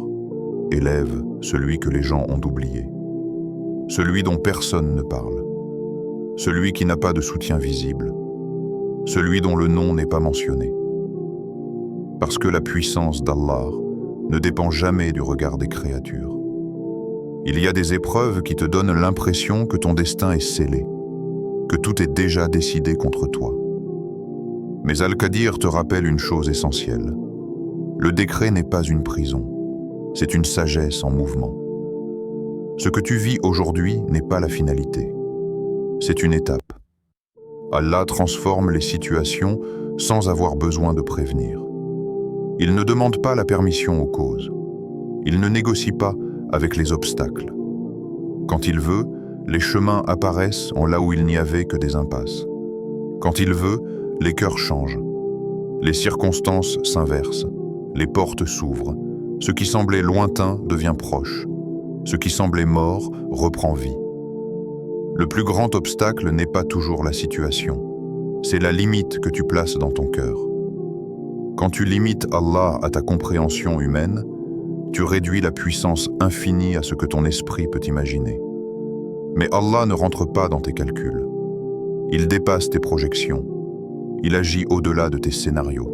élève celui que les gens ont oublié, celui dont personne ne parle, celui qui n'a pas de soutien visible, celui dont le nom n'est pas mentionné. Parce que la puissance d'Allah ne dépend jamais du regard des créatures. Il y a des épreuves qui te donnent l'impression que ton destin est scellé, que tout est déjà décidé contre toi. Mais Al-Qadir te rappelle une chose essentielle. Le décret n'est pas une prison, c'est une sagesse en mouvement. Ce que tu vis aujourd'hui n'est pas la finalité, c'est une étape. Allah transforme les situations sans avoir besoin de prévenir. Il ne demande pas la permission aux causes. Il ne négocie pas avec les obstacles. Quand il veut, les chemins apparaissent en là où il n'y avait que des impasses. Quand il veut, les cœurs changent. Les circonstances s'inversent. Les portes s'ouvrent. Ce qui semblait lointain devient proche. Ce qui semblait mort reprend vie. Le plus grand obstacle n'est pas toujours la situation. C'est la limite que tu places dans ton cœur. Quand tu limites Allah à ta compréhension humaine, tu réduis la puissance infinie à ce que ton esprit peut imaginer. Mais Allah ne rentre pas dans tes calculs. Il dépasse tes projections. Il agit au-delà de tes scénarios.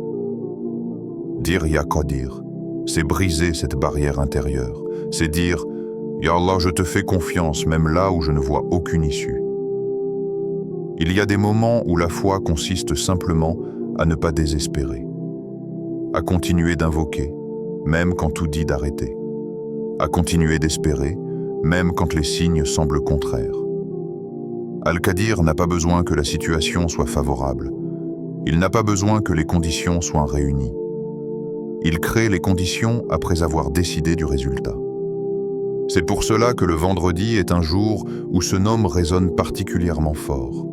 Dire Ya Qadir, c'est briser cette barrière intérieure. C'est dire Ya Allah, je te fais confiance même là où je ne vois aucune issue. Il y a des moments où la foi consiste simplement à ne pas désespérer, à continuer d'invoquer, même quand tout dit d'arrêter, à continuer d'espérer, même quand les signes semblent contraires. Al-Qadir n'a pas besoin que la situation soit favorable. Il n'a pas besoin que les conditions soient réunies. Il crée les conditions après avoir décidé du résultat. C'est pour cela que le vendredi est un jour où ce nom résonne particulièrement fort.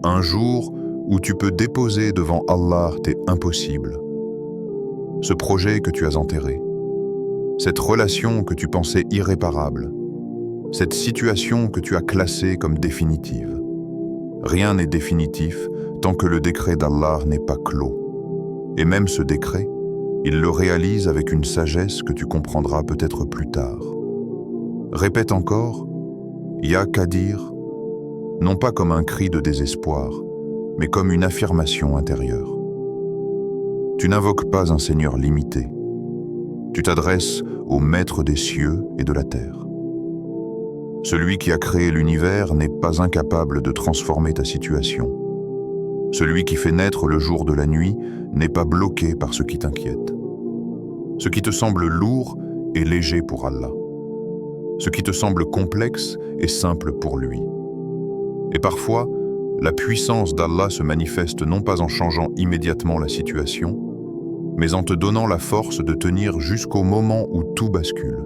Un jour où tu peux déposer devant Allah tes impossibles. Ce projet que tu as enterré, cette relation que tu pensais irréparable, cette situation que tu as classée comme définitive. Rien n'est définitif tant que le décret d'Allah n'est pas clos. Et même ce décret, il le réalise avec une sagesse que tu comprendras peut-être plus tard. Répète encore, Ya Qadir, non pas comme un cri de désespoir, mais comme une affirmation intérieure. Tu n'invoques pas un Seigneur limité. Tu t'adresses au Maître des cieux et de la terre. Celui qui a créé l'univers n'est pas incapable de transformer ta situation. Celui qui fait naître le jour de la nuit n'est pas bloqué par ce qui t'inquiète. Ce qui te semble lourd est léger pour Allah. Ce qui te semble complexe est simple pour lui. Et parfois, la puissance d'Allah se manifeste non pas en changeant immédiatement la situation, mais en te donnant la force de tenir jusqu'au moment où tout bascule.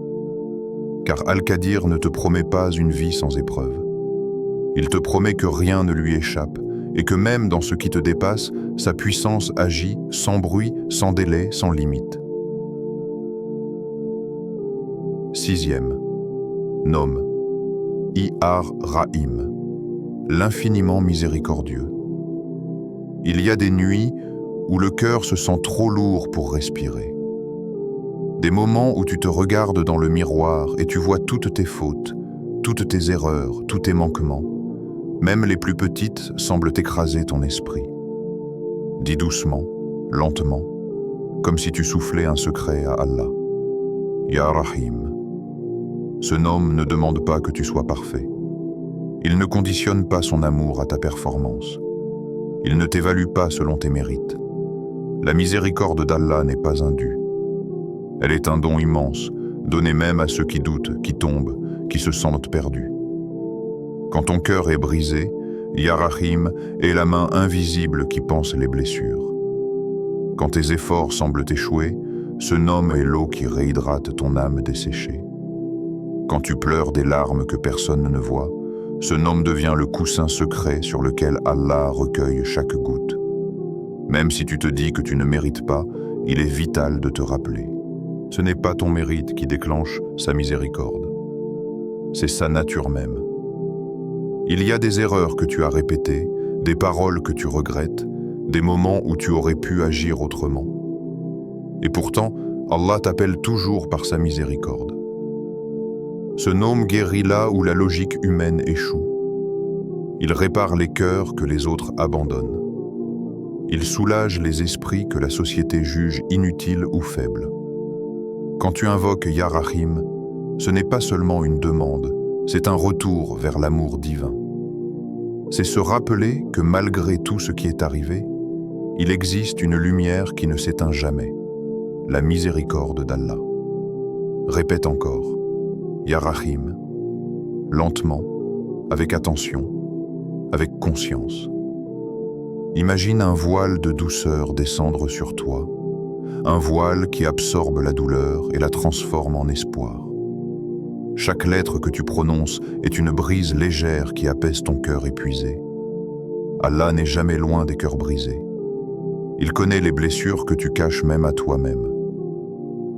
Car Al-Qadir ne te promet pas une vie sans épreuve. Il te promet que rien ne lui échappe et que même dans ce qui te dépasse, sa puissance agit sans bruit, sans délai, sans limite. Sixième, nomme Ar-Rahim, l'infiniment miséricordieux. Il y a des nuits où le cœur se sent trop lourd pour respirer. Des moments où tu te regardes dans le miroir et tu vois toutes tes fautes, toutes tes erreurs, tous tes manquements. Même les plus petites semblent écraser ton esprit. Dis doucement, lentement, comme si tu soufflais un secret à Allah. Ya Rahim. Ce nom ne demande pas que tu sois parfait. Il ne conditionne pas son amour à ta performance. Il ne t'évalue pas selon tes mérites. La miséricorde d'Allah n'est pas indue. Elle est un don immense, donné même à ceux qui doutent, qui tombent, qui se sentent perdus. Quand ton cœur est brisé, Ya Rahim est la main invisible qui panse les blessures. Quand tes efforts semblent échouer, ce nom est l'eau qui réhydrate ton âme desséchée. Quand tu pleures des larmes que personne ne voit, ce nom devient le coussin secret sur lequel Allah recueille chaque goutte. Même si tu te dis que tu ne mérites pas, il est vital de te rappeler. Ce n'est pas ton mérite qui déclenche sa miséricorde. C'est sa nature même. Il y a des erreurs que tu as répétées, des paroles que tu regrettes, des moments où tu aurais pu agir autrement. Et pourtant, Allah t'appelle toujours par sa miséricorde. Ce nom guérit là où la logique humaine échoue. Il répare les cœurs que les autres abandonnent. Il soulage les esprits que la société juge inutiles ou faibles. Quand tu invoques Ya Rahim, ce n'est pas seulement une demande, c'est un retour vers l'amour divin. C'est se rappeler que malgré tout ce qui est arrivé, il existe une lumière qui ne s'éteint jamais, la miséricorde d'Allah. Répète encore, Ya Rahim, lentement, avec attention, avec conscience. Imagine un voile de douceur descendre sur toi, un voile qui absorbe la douleur et la transforme en espoir. Chaque lettre que tu prononces est une brise légère qui apaise ton cœur épuisé. Allah n'est jamais loin des cœurs brisés. Il connaît les blessures que tu caches même à toi-même.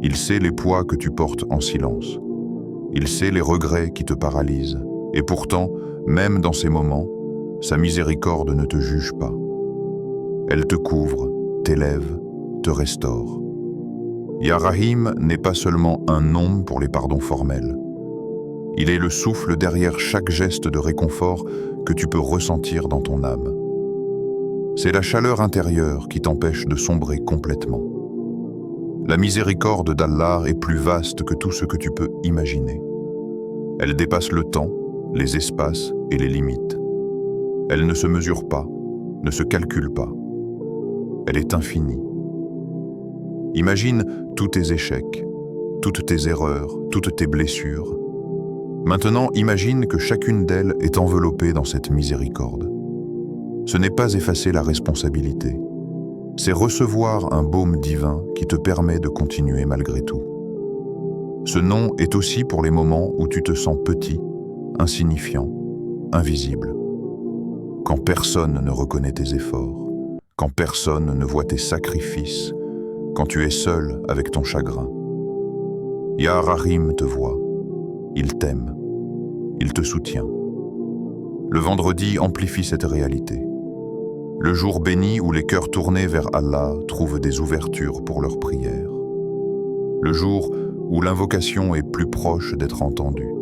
Il sait les poids que tu portes en silence. Il sait les regrets qui te paralysent. Et pourtant, même dans ces moments, sa miséricorde ne te juge pas. Elle te couvre, t'élève, te restaure. Ya Rahim n'est pas seulement un nom pour les pardons formels. Il est le souffle derrière chaque geste de réconfort que tu peux ressentir dans ton âme. C'est la chaleur intérieure qui t'empêche de sombrer complètement. La miséricorde d'Allah est plus vaste que tout ce que tu peux imaginer. Elle dépasse le temps, les espaces et les limites. Elle ne se mesure pas, ne se calcule pas. Elle est infinie. Imagine tous tes échecs, toutes tes erreurs, toutes tes blessures. Maintenant, imagine que chacune d'elles est enveloppée dans cette miséricorde. Ce n'est pas effacer la responsabilité, c'est recevoir un baume divin qui te permet de continuer malgré tout. Ce nom est aussi pour les moments où tu te sens petit, insignifiant, invisible. Quand personne ne reconnaît tes efforts, quand personne ne voit tes sacrifices, quand tu es seul avec ton chagrin. Ya Rahim te voit, il t'aime, il te soutient. Le vendredi amplifie cette réalité. Le jour béni où les cœurs tournés vers Allah trouvent des ouvertures pour leurs prières. Le jour où l'invocation est plus proche d'être entendue.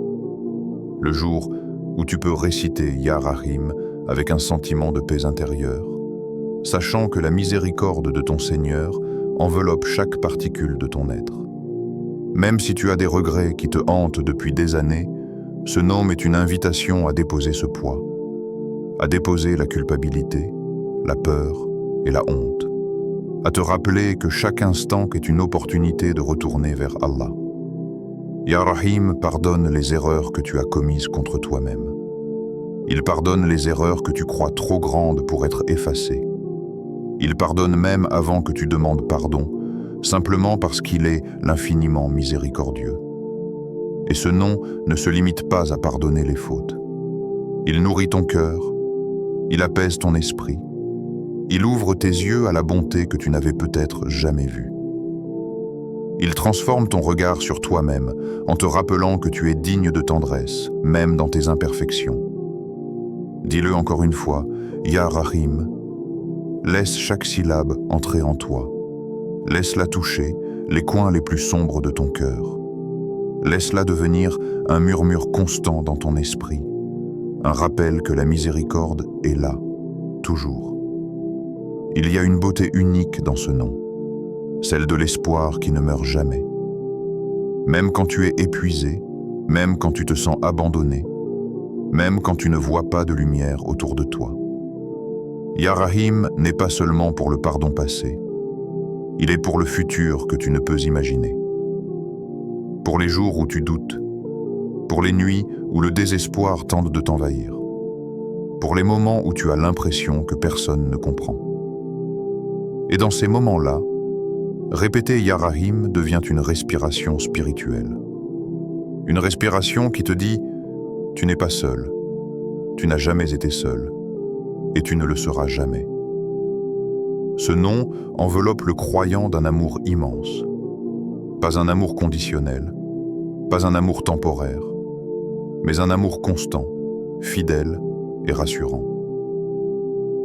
Le jour où tu peux réciter Ya Rahim avec un sentiment de paix intérieure, sachant que la miséricorde de ton Seigneur enveloppe chaque particule de ton être. Même si tu as des regrets qui te hantent depuis des années, ce nom est une invitation à déposer ce poids, à déposer la culpabilité, la peur et la honte, à te rappeler que chaque instant est une opportunité de retourner vers Allah. Ya Rahim pardonne les erreurs que tu as commises contre toi-même. Il pardonne les erreurs que tu crois trop grandes pour être effacées. Il pardonne même avant que tu demandes pardon, simplement parce qu'il est l'infiniment miséricordieux. Et ce nom ne se limite pas à pardonner les fautes. Il nourrit ton cœur, il apaise ton esprit, il ouvre tes yeux à la bonté que tu n'avais peut-être jamais vue. Il transforme ton regard sur toi-même en te rappelant que tu es digne de tendresse, même dans tes imperfections. Dis-le encore une fois, Ya Rahim, laisse chaque syllabe entrer en toi. Laisse-la toucher les coins les plus sombres de ton cœur. Laisse-la devenir un murmure constant dans ton esprit, un rappel que la miséricorde est là, toujours. Il y a une beauté unique dans ce nom, celle de l'espoir qui ne meurt jamais. Même quand tu es épuisé, même quand tu te sens abandonné, même quand tu ne vois pas de lumière autour de toi. Ya Rahim n'est pas seulement pour le pardon passé, il est pour le futur que tu ne peux imaginer. Pour les jours où tu doutes, pour les nuits où le désespoir tente de t'envahir, pour les moments où tu as l'impression que personne ne comprend. Et dans ces moments-là, répéter Ya Rahim devient une respiration spirituelle. Une respiration qui te dit « Tu n'es pas seul, tu n'as jamais été seul, et tu ne le seras jamais ». Ce nom enveloppe le croyant d'un amour immense. Pas un amour conditionnel, pas un amour temporaire, mais un amour constant, fidèle et rassurant.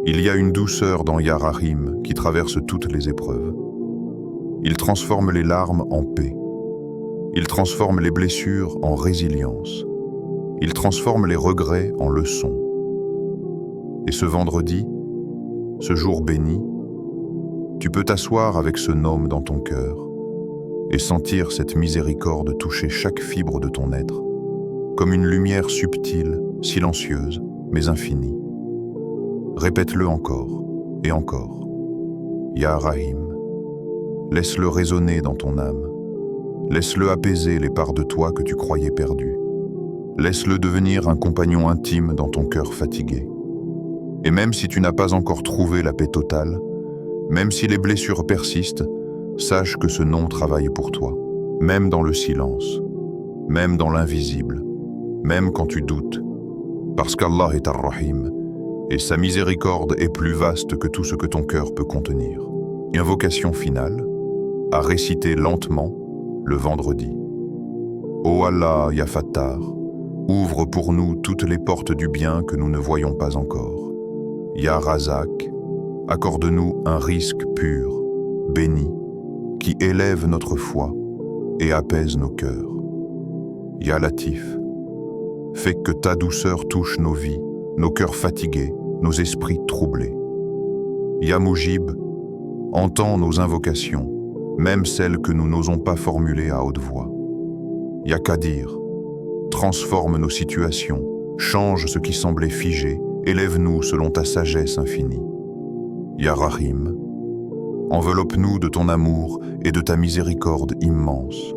Il y a une douceur dans Ya Rahim qui traverse toutes les épreuves. Il transforme les larmes en paix. Il transforme les blessures en résilience. Il transforme les regrets en leçons. Et ce vendredi, ce jour béni, tu peux t'asseoir avec ce nom dans ton cœur et sentir cette miséricorde toucher chaque fibre de ton être, comme une lumière subtile, silencieuse, mais infinie. Répète-le encore et encore. Ya Rahim. Laisse-le résonner dans ton âme. Laisse-le apaiser les parts de toi que tu croyais perdues. Laisse-le devenir un compagnon intime dans ton cœur fatigué. Et même si tu n'as pas encore trouvé la paix totale, même si les blessures persistent, sache que ce nom travaille pour toi, même dans le silence, même dans l'invisible, même quand tu doutes, parce qu'Allah est Ar-Rahim, et sa miséricorde est plus vaste que tout ce que ton cœur peut contenir. Invocation finale, à réciter lentement le vendredi. Ô Allah, Ya Fattar, ouvre pour nous toutes les portes du bien que nous ne voyons pas encore. Ya Razak, accorde-nous un risque pur, béni, qui élève notre foi et apaise nos cœurs. Ya Latif, fais que ta douceur touche nos vies, nos cœurs fatigués, nos esprits troublés. Ya Mujib, entends nos invocations, même celles que nous n'osons pas formuler à haute voix. Ya Qadir, transforme nos situations, change ce qui semblait figé, élève-nous selon ta sagesse infinie. Ya Rahim, enveloppe-nous de ton amour et de ta miséricorde immense.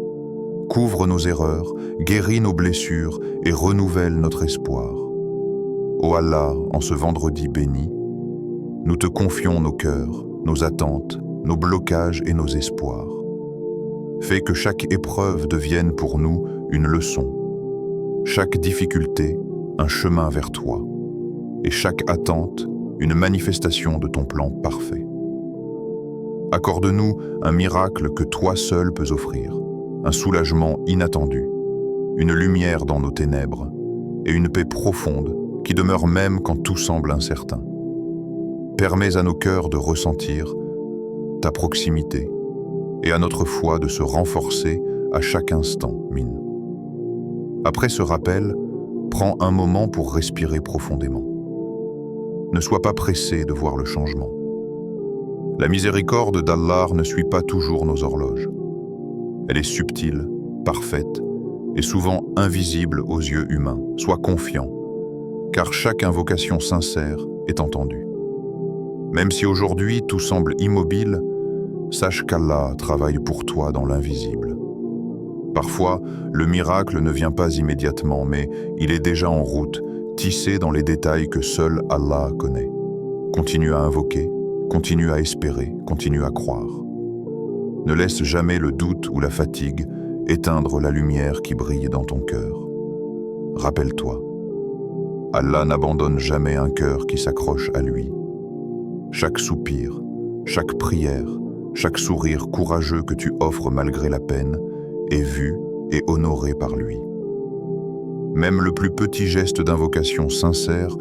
Couvre nos erreurs, guéris nos blessures et renouvelle notre espoir. Ô Allah, en ce vendredi béni, nous te confions nos cœurs, nos attentes, nos blocages et nos espoirs. Fais que chaque épreuve devienne pour nous une leçon, chaque difficulté un chemin vers toi, et chaque attente une manifestation de ton plan parfait. Accorde-nous un miracle que toi seul peux offrir, un soulagement inattendu, une lumière dans nos ténèbres et une paix profonde qui demeure même quand tout semble incertain. Permets à nos cœurs de ressentir ta proximité et à notre foi de se renforcer à chaque instant, Min. Après ce rappel, prends un moment pour respirer profondément. Ne sois pas pressé de voir le changement. La miséricorde d'Allah ne suit pas toujours nos horloges. Elle est subtile, parfaite et souvent invisible aux yeux humains. Sois confiant, car chaque invocation sincère est entendue. Même si aujourd'hui tout semble immobile, sache qu'Allah travaille pour toi dans l'invisible. Parfois, le miracle ne vient pas immédiatement, mais il est déjà en route, tissé dans les détails que seul Allah connaît. Continue à invoquer, continue à espérer, continue à croire. Ne laisse jamais le doute ou la fatigue éteindre la lumière qui brille dans ton cœur. Rappelle-toi, Allah n'abandonne jamais un cœur qui s'accroche à lui. Chaque soupir, chaque prière, chaque sourire courageux que tu offres malgré la peine est vu et honoré par lui. Même le plus petit geste d'invocation sincère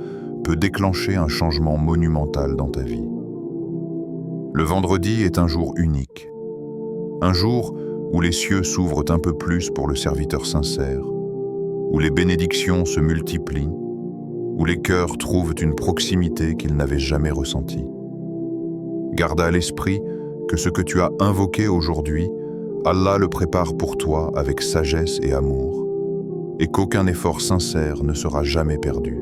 peut déclencher un changement monumental dans ta vie. Le vendredi est un jour unique. Un jour où les cieux s'ouvrent un peu plus pour le serviteur sincère, où les bénédictions se multiplient, où les cœurs trouvent une proximité qu'ils n'avaient jamais ressentie. Garde à l'esprit que ce que tu as invoqué aujourd'hui, Allah le prépare pour toi avec sagesse et amour, et qu'aucun effort sincère ne sera jamais perdu.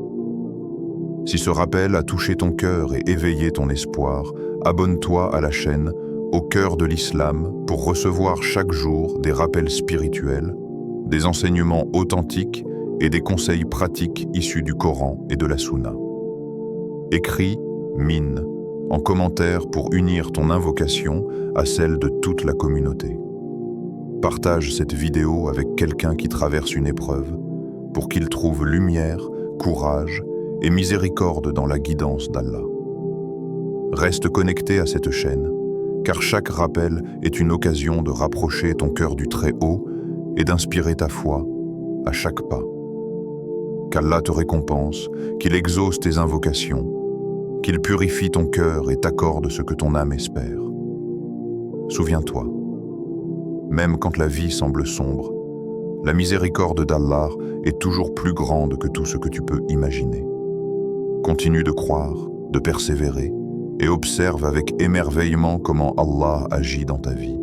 Si ce rappel a touché ton cœur et éveillé ton espoir, abonne-toi à la chaîne Au cœur de l'islam pour recevoir chaque jour des rappels spirituels, des enseignements authentiques et des conseils pratiques issus du Coran et de la Sunna. Écris Mine en commentaire pour unir ton invocation à celle de toute la communauté. Partage cette vidéo avec quelqu'un qui traverse une épreuve pour qu'il trouve lumière, courage et miséricorde dans la guidance d'Allah. Reste connecté à cette chaîne, car chaque rappel est une occasion de rapprocher ton cœur du Très-Haut et d'inspirer ta foi à chaque pas. Qu'Allah te récompense, qu'il exauce tes invocations, qu'il purifie ton cœur et t'accorde ce que ton âme espère. Souviens-toi, même quand la vie semble sombre, la miséricorde d'Allah est toujours plus grande que tout ce que tu peux imaginer. Continue de croire, de persévérer, et observe avec émerveillement comment Allah agit dans ta vie.